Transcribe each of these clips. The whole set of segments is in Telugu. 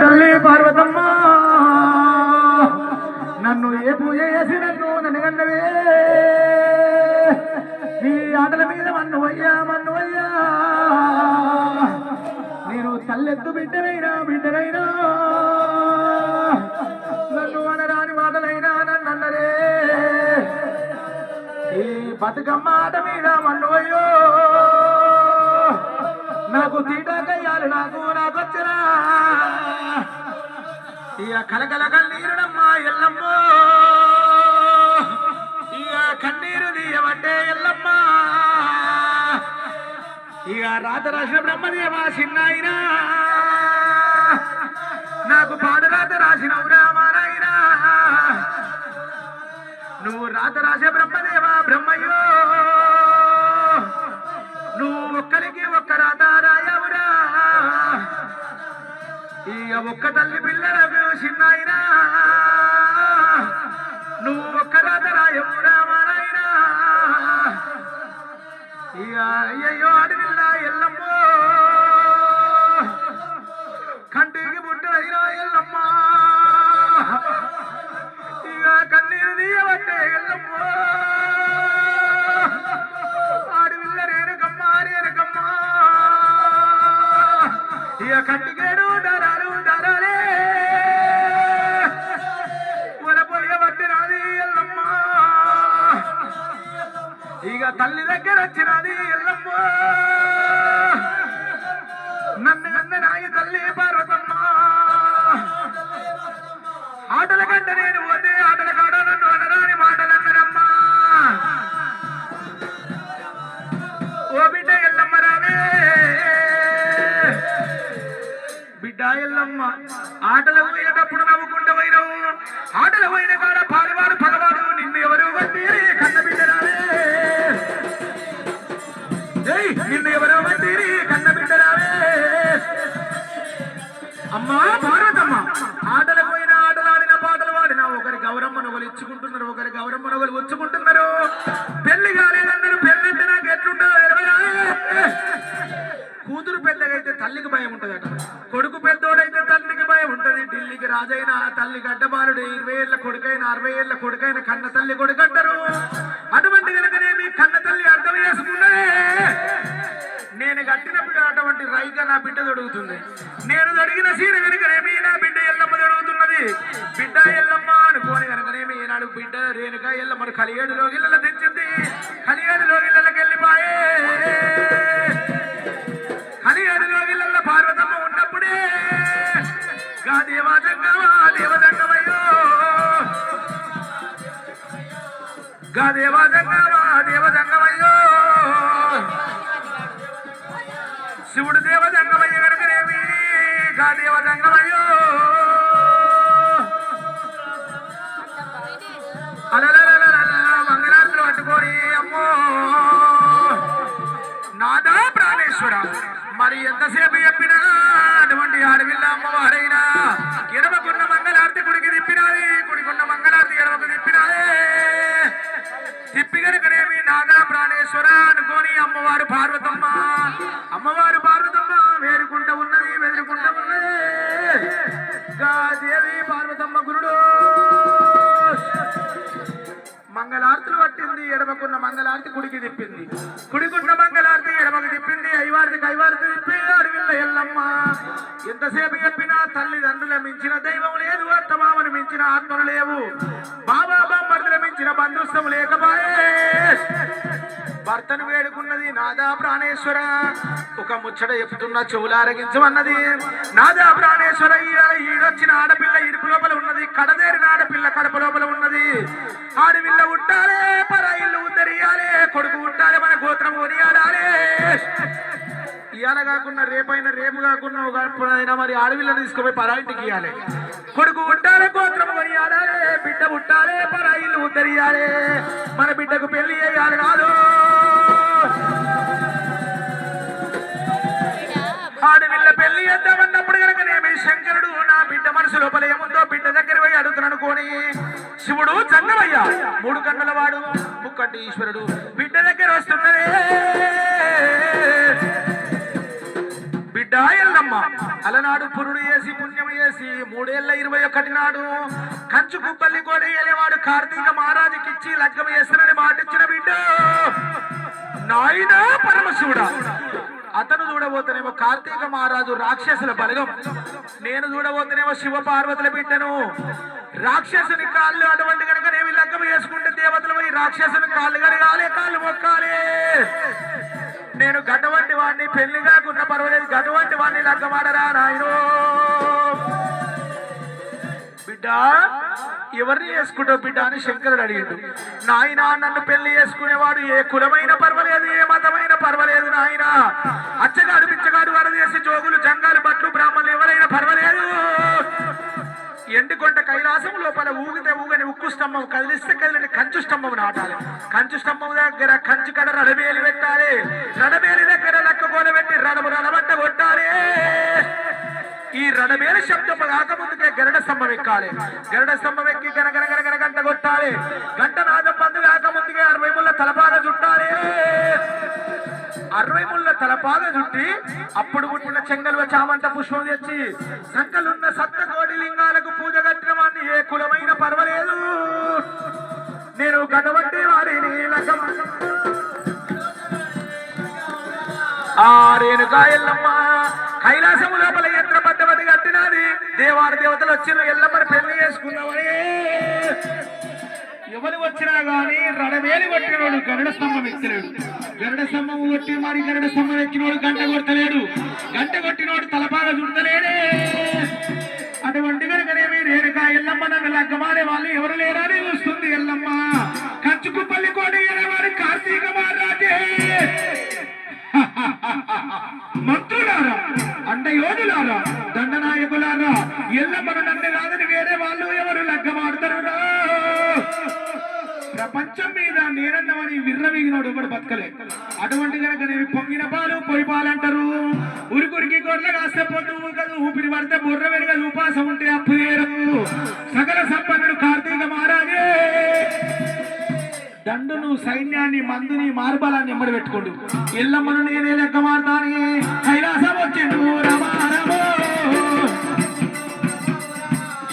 తల్లి పార్వతమ్మ నన్ను ఏ పూజ చేసి నన్ను కన్నవే నీ ఆటల మీద మన్నువయ్యా నేను తల్లెత్తు బిడ్డనైనా నన్ను అనరాని మాటలైనా నన్ను అన్నరే ఈ బతుకమ్మ ఆట మీద మన్నువయ్యో నాకు తీటకయ్యాలు నాకొచ్చరా ఇక కలకల కన్నీరునమ్మా ఎల్లమ్మ ఇక కన్నీరు తీయబట్టే ఎల్లమ్మ ఇక రాత రాసిన బ్రహ్మదేవా చిన్నాయినా నాకు పాడు రాత రాసినవురా మానాయినా నువ్వు రాత రాసే బ్రహ్మదేవా బ్రహ్మయ్యో నువ్వు ఒక్కరికి ఒక్క రాత రాయవురా ఇక ఒక్క తల్లి పిల్లలకు చిన్నాయినా నువ్వు ఒక్క రాత రాయవురా మానాయినా ఇక అయ్యయ్యో అడవిల్ల ఎల్లమ్మో కంటికి బుట్టైనా ఎల్లమ్మ ఇక కన్నీరు తీయబట్టే ఎల్లమ్మో ఆడవిల్ల రేణుకమ్మా ఇక కంటికేడు దరాలే పొయ్యబట్టి నాది ఎల్లమ్మ ఇక తల్లి దగ్గర వచ్చినది ఎల్లమ్మ నన్ను నాయి తల్లి పార్వతమ్మ ఆటల కంటే నేను పోతే ఆటల కాడ నన్ను అనరాని మాటలన్నరమ్మా ఓ బిడ్డ ఎల్లమ్మ రావే బిడ్డ ఎల్లమ్మ ఆటలు పోయేటప్పుడు నవ్వుకుంటూ పోయినావు ఆటలు పోయిన కాడ పాలువాడు పగవాడు నిన్ను ఎవరు వడ్డీరి కన్న బిడ్డ రావే నిన్ను ఎవరు వడ్డీరి కన్న బిడ్డ రావే అమ్మా భారతమ్మ ఆటలు పోయిన ఆటలు ఆడిన పాటలు వాడిన ఒకరి గౌరమ్మను ఒకరు ఇచ్చుకుంటున్నారు ఒకరి గౌరమ్మను ఒకరు వచ్చుకుంటున్నారు పెళ్లి కాలేదన్నారు పెళ్ళంటే నాకు ఎట్లుంటుందో కూతురు పెద్దగైతే తల్లికి భయం ఉంటదట కొడుకు పెద్దోడైతే తల్లికి భయం ఉంటది ఢిల్లీకి రాజైన తల్లి గడ్డబాలుడు 20 ఏళ్ళ కొడుకైన 60 ఏళ్ళ కొడుకైన కన్న తల్లి కొడుకంటారు అటువంటి కనుకనే మీ కన్న తల్లి అర్థం చేసుకున్నదే నేను కట్టినప్పుడు అటువంటి రైగా నా బిడ్డ దొడుగుతుంది నేను దొడిగిన సీర కనుకనేమి నా బిడ్డ ఎల్లమ్మ దొడుగుతున్నది బిడ్డ ఎల్లమ్మ అనుకోని కనుకనేమి ఈనాడు బిడ్డ రేణుక ఎల్లమ్మను కలియేడులో గిళ్ళ తెచ్చింది కలియేడులో గిళ్ళకి వెళ్ళిపోయే కలియేడులో గిళ్ళ పార్వతమ్మ ఉన్నప్పుడే గా దేవదంగమయ్యో గా దేవదంగమయ్యో శివుడు దేవదంగమయ్య కనుకనేమి గా దేవదంగమయ్యో మంగళార్తులు పట్టుకొని అమ్మో నాదా ప్రాణేశ్వర మరి ఎంతసేపు చెప్పినా అటువంటి ఆడవిల్ల అమ్మవారైనా ఎడమకున్న మంగళార్తి కుడికి తిప్పినాది కుడికున్న మంగళార్తి ఎడమకు తిప్పినాదే తిప్పి కనుకనేమి నాదా ప్రాణేశ్వర అనుకోని అమ్మవారు పార్వతమ్మ వేరుకుంటూ ఉన్నది వెదురుకుంటూ ఉన్నది దేవి పార్వతమ్మ గురుడు మంగళార్తులు పట్టింది ఎడమకున్న మంగళార్తి కుడికి తిప్పింది కుడికున్న మంగళార్తి ఎడమకు తిప్పింది కైవార్తి తిప్పి అడవిల్ల ఎల్లమ్మ ఎంతసేపు చెప్పినా తల్లిదండ్రుల మించిన దైవం లేదు అత్తమామను మించిన ఆత్మలు లేవు బాబా బామ్మర్దుల మించిన బంధుత్వం లేకపాయే భర్తను వేడుకున్నది నాదా ప్రాణేశ్వర ఒక ముచ్చట చెప్తున్న చెవులారగించమన్నది నాదా ప్రాణేశ్వర ఈడొచ్చిన ఆడపిల్ల ఇడుపు లోపల ఉన్నది కడదేరిన ఆడపిల్ల కడప లోపల ఉన్నది ఆడవిల్ల ఉట్టాలే పరాయిల్లు ఉద్దరియాలే కొడుకు ఉట్టాలే మన గోత్రం కొనియాడాలే ఇవాళ కాకుండా రేపైనా రేపు కాకుండా మరి ఆడవిల్లని తీసుకుపోయి పరాయింటికి ఇవ్వాలి కొడుకు ఉట్టాలే గోత్రం కొనియాడాలే బిడ్డ ఉట్టాలే పరాయిల్లు ఉద్దరియాలే మన బిడ్డకు పెళ్లి చేయాలి కాదు ఆడవిల్ల పెళ్లి చేద్దామన్నప్పుడు కనుకనేమి శంకరుడు నా బిడ్డ మనసు లోపల ఏముందో బిడ్డ దగ్గర పోయి అడుగుతున్నాను కోని శివుడు చంద్రమయ్య 3 కన్నుల వాడు ముక్కటి ఈశ్వరుడు బిడ్డ దగ్గర వస్తున్నదే బిడ్డ ఎల్లమ్మ అలనాడు పురుడు వేసి పుణ్యం వేసి 3 ఏళ్ల 21 నాడు కంచు కుప్పల్లి కోడి వెళ్ళేవాడు కార్తీక మహారాజుకి ఇచ్చి లగ్గం వేస్తానని మాటిచ్చిన బిడ్డ నాయన పరమశివుడా. అతను చూడబోతేనేమో కార్తీక మహారాజు రాక్షసుల బలగం, నేను చూడబోతేనేమో శివ పార్వతుల బిడ్డను. రాక్షసుని కాళ్ళు అటువంటి కనుక నేను లగ్గం వేసుకుంటే దేవతలు పోయి రాక్షసుని కాళ్ళు కడగాలి, కాళ్ళు మొక్కాలి. నేను గటువంటి వాడిని పెళ్లి కాకున్నా పర్వాలేదు, గటువంటి వాడిని లగ్గమాడరా నాయనో. బిడ్డ ఎవరిని చేసుకుంటావు బిడ్డ అని శంకరుడు అడిగిండు. నాయన నన్ను పెళ్లి చేసుకునేవాడు ఏ కులమైన పర్వాలేదు, ఏ మతమైన పర్వాలేదు నాయన. అచ్చగాడు పిచ్చగాడు వరదేసి జోగులు జంగాలు బట్లు బ్రాహ్మణులు ఎవరైనా పర్వాలేదు. ఎండుకొండ కైలాసం లోపల ఊగితే ఊగని ఉక్కు స్తంభం, కదిలిస్తే కదిలిని కంచు స్తంభం నాటాలి. కంచు స్తంభం దగ్గర కంచు కడ రడబేలి పెట్టాలి, రడబేలి దగ్గర లక్కగోల పెట్టి రడము రడబట్ట కొట్టాలి. ఈ రడబేలి శబ్దం కాకముందుకే గరుడ స్తంభం ఎక్కాలి, గరుడ స్తంభం ఎక్కి గనగనగనగన గంట కొట్టాలి. గంట నాదం బంధు కాకముందుకే 60 ముళ్ళ తలపాగా చుట్టాలి. 60 ముళ్ళ తలపాగా చుట్టి అప్పుడు పుట్టిన చెంగలువ చామంత పుష్పం తెచ్చి సంకలున్న సప్త కోటి లింగాలకు పూజ కట్టిన వాడిని ఏ కులమైన పర్వాలేదు. నేను గడవట్టి వారిని రేణుకా ఎల్లమ్మ కైలాసము లోపల యంత్ర పద్ధతి కట్టినది. దేవాడి దేవతలు వచ్చిన ఎల్లమ్మని పెళ్లి చేసుకున్నామని ఎవరు వచ్చినా గాని రడవేలి కొట్టినవాడు గరుడ స్తంభం ఎక్కలేడు, గరుడ స్తంభం కొట్టి మరి గరుడ స్తంభం ఎక్కినోడు గంట కొడతలేడు, గంట కొట్టినోడు తలపాగా చుడతలేడే. అటువంటి కనుకనేమి రేణుకా ఎల్లమ్మ నన్ను లగ్గమాడే వాళ్ళు ఎవరు లేరని చూస్తుంది ఎల్లమ్మ. కంచుకుపల్లి కోడి అనేవాడు కార్తీక మహారాజే. మంత్రులారా, అండ యోధులారా, దండనాయకులారా, ఎల్లమ్మను నన్ను కాదని వేరే వాళ్ళు ఎవరు లగ్గమాడతారు. ప్రపంచం మీద నేనన్నవని విర్రవీగినోడు ఎవడు బతకలే. అటువంటి కనుక నేను పొంగిన పాలు పొయ్యి పాలంటారు. ఉరికురికి గొర్రె కాస్తే పొద్దు ఊకదు, ఊపిరి పడితే బుర్ర వెనుగదు, ఉపాసం ఉంటే అప్పు తీయరు. సకల సంపన్నుడు కార్తీక మహారాజే. దండును సైన్యాన్ని మందుని మార్బలాన్ని ఎమ్మడి పెట్టుకోండు. ఎల్లమ్మను నేనే లెక్క మారుతాని కైలాసం వచ్చిండు రమారమో.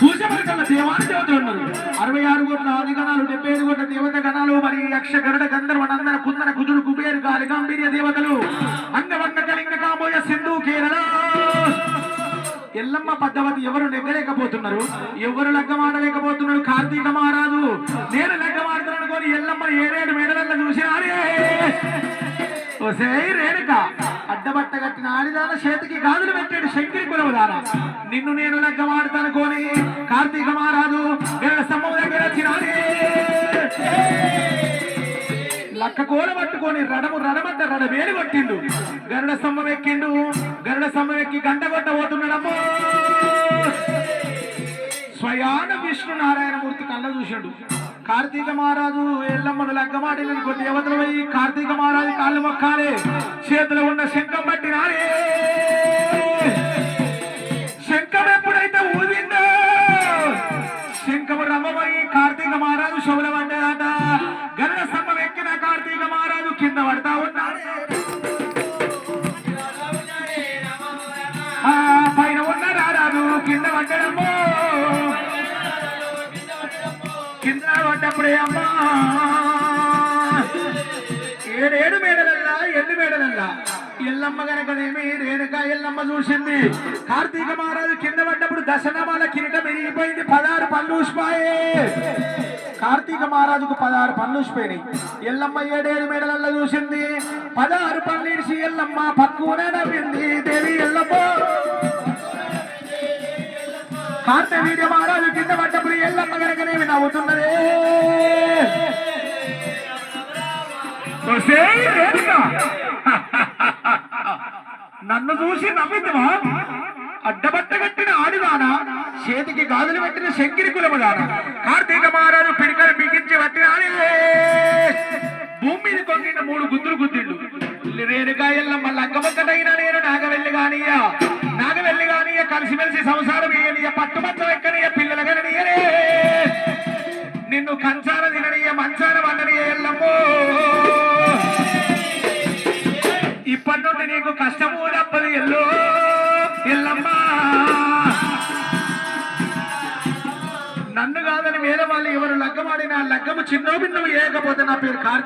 సూచమల దేవాన్ని దేవతలు ఉన్నారు. 66 కోట్ల ఆదిగణాలు, 75 కోట్ల దేవత గణాలు, మరి యక్ష గరుడ గంధర్వ నందన కుందన కుదురు కుబేరు గాలి గంభీర్య దేవతలు, అంగవంగ కళింగ కామోయ సింధు కేరళ. ఎల్లమ్మ పద్ధతి ఎవరు నెగ్గలేకపోతున్నారు, ఎవరు లగ్గమాడలేకపోతున్నారు. కార్తీక మహారాజు నేను లగ్గమాడుతున్నాను కొని ఎల్లమ్మ 7 మేడలల్లో చూసినారే. రేణుక అడ్డబట్ట కట్టిన ఆడిదాన చేతికి గాజులు పెట్టాడు శంకరి కులవుదాన. నిన్ను నేను లగ్గమాడుతాను కొని కార్తీక మహారాజు గరుడ స్తంభం దగ్గర వచ్చినారే. లక్క కోల పట్టుకొని రడము రడమడ్డ రడవేలు కొట్టిండు. గరుడ స్తంభం ఎక్కిండు, గరుడ స్తంభం ఎక్కి గంట కొట్టబోతున్నాడమ్మో. స్వయాన విష్ణు నారాయణమూర్తి కళ్ళ చూశాడు. కార్తీక మహారాజు ఎల్లమ్మను లగ్గమాడిన దేవతలు పోయి కార్తీక మహారాజు కాళ్ళు మొక్కాలే, చేతిలో ఉన్న శంఖం పట్టినారే. శంఖం ఎప్పుడైతే ఊదిందో శంఖము రమ్మపోయి కార్తీక మహారాజు శవుల పడ్డాడట. గరుడ స్తంభం ఎక్కిన కార్తీక మహారాజు కింద పడతా ఉన్నాడు. పైన ఉన్న రారాజు కింద పడ్డడమ్మో. కింద పడ్డప్పుడే అమ్మా 7 మేడలల్లా 8 మేడలల్లా ఎల్లమ్మ గనకనేమి రేణుకా ఎల్లమ్మ చూసింది. కార్తీక మహారాజు కింద పడ్డప్పుడు దశనమాల కిరీటం విరిగిపోయింది, 16 పళ్ళు ఊసిపోయే. కార్తీక మహారాజుకు 16 పళ్ళు ఊసిపోయినాయి. ఎల్లమ్మ 7 మేడలల్లో చూసింది. 16 పళ్ళు ఇడిచి ఎల్లమ్మ పక్కునే నవ్వింది. దేవి ఎల్లమ్మ కార్తవీర్య మహారాజు కింద పడ్డప్పుడు ఎల్లమ్మ గనకనేమి నవ్వుతున్నదే. నన్ను చూసి నవ్విందివా? అడ్డబట్ట కట్టిన ఆడిదానా, చేతికి గాజులు పెట్టిన శంకిరి కులముదానా. కార్తీక మహారాజు పిడికలు బిగించి పట్టినాడే. భూమి మీద కొంగిన 3 గుద్దులు గుద్దిండు. రేణుకా ఎల్లమ్మ లగ్గమొక్కటైనా నేను నాగవెల్లి గానియా, నాగవెల్లి గానియ కలిసిమెలిసి సంసారం ఇయ్యనియ, పట్టుమచ్చం ఎక్కనియ, పిల్లల గననియరే. నిన్ను కంచాల తిననియ, మంచాన వండనియ ఎల్లమ్మో. ఇప్పటి నుండి నీకు కష్టము తప్పదు ఎల్లో. నన్ను కాదని వేరే వాళ్ళు ఎవరు లగ్గమాడినా లగ్గము చిన్నో భిన్నము ఏకపోతే నా పేరు కార్తీక్